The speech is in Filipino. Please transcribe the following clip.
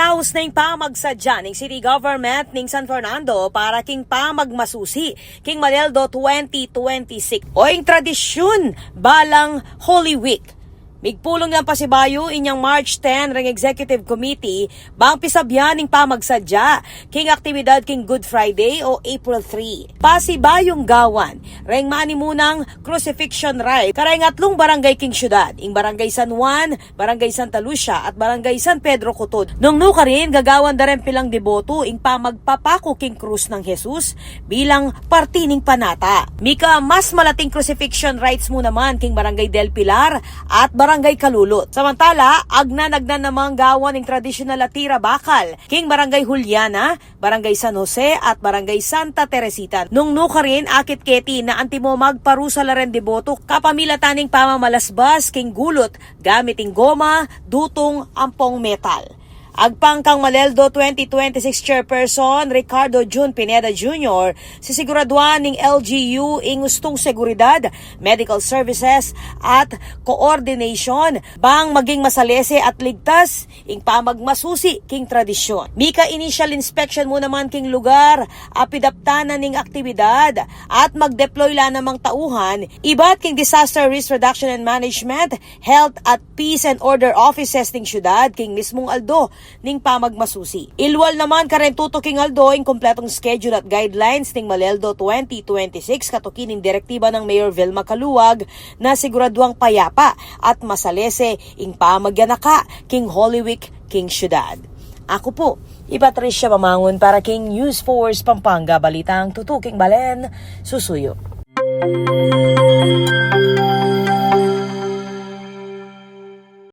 Ginaos na yung pamagsadya ng City Government ng San Fernando para king pamagmasusi king Maleldo 2026 o yung tradisyon balang Holy Week. Migpulong ng Pasibayo inyang March 10 ring Executive Committee bang pisabyan ng pamagsadya king aktibidad king Good Friday o April 3. Pasibayong gawan ring maanimunang crucifixion rite karay ngatlong barangay king syudad, ing Barangay San Juan, Barangay Santa Lucia at Barangay San Pedro Cotod. Nung nuka rin gagawan da rin pilang deboto ing pamagpapako king krus ng Jesus bilang partining panata. Mika mas malating crucifixion rites mo naman king Barangay Del Pilar at Barangay Kalulot. Samantala, agnan-agnan namang gawan ng tradisyonal atira bakal king Barangay Juliana, Barangay San Jose at Barangay Santa Teresita. Nung nuka rin akit keti na antimo magparusa la rin deboto kapamilataning pamamalasbas king gulot gamiting goma, dutong, ampong metal. Agpang kang Maleldo 2026 Chairperson Ricardo Jun Pineda Jr. sisiguraduan ng LGU ing ustong seguridad, medical services at coordination bang maging masalese at ligtas ing pamagmasusi king tradisyon. Mika initial inspection mo naman king lugar, apidaptanan ning aktibidad at magdeploy la namang tauhan, iba't king disaster risk reduction and management, health at peace and order offices ning syudad king mismong Aldo ning pamagmasusi. Ilwal naman karen tuto king Aldo ing kompletong schedule at guidelines ning Maleldo 2026 katukin ning direktiba ng Mayor Vilma Caluwag na siguraduang payapa at masalese ing pamagyanaka king Holy Week king syudad. Ako po, Patricia Mamangon para king News Force Pampanga, balitang tutuking Balen, susuyo.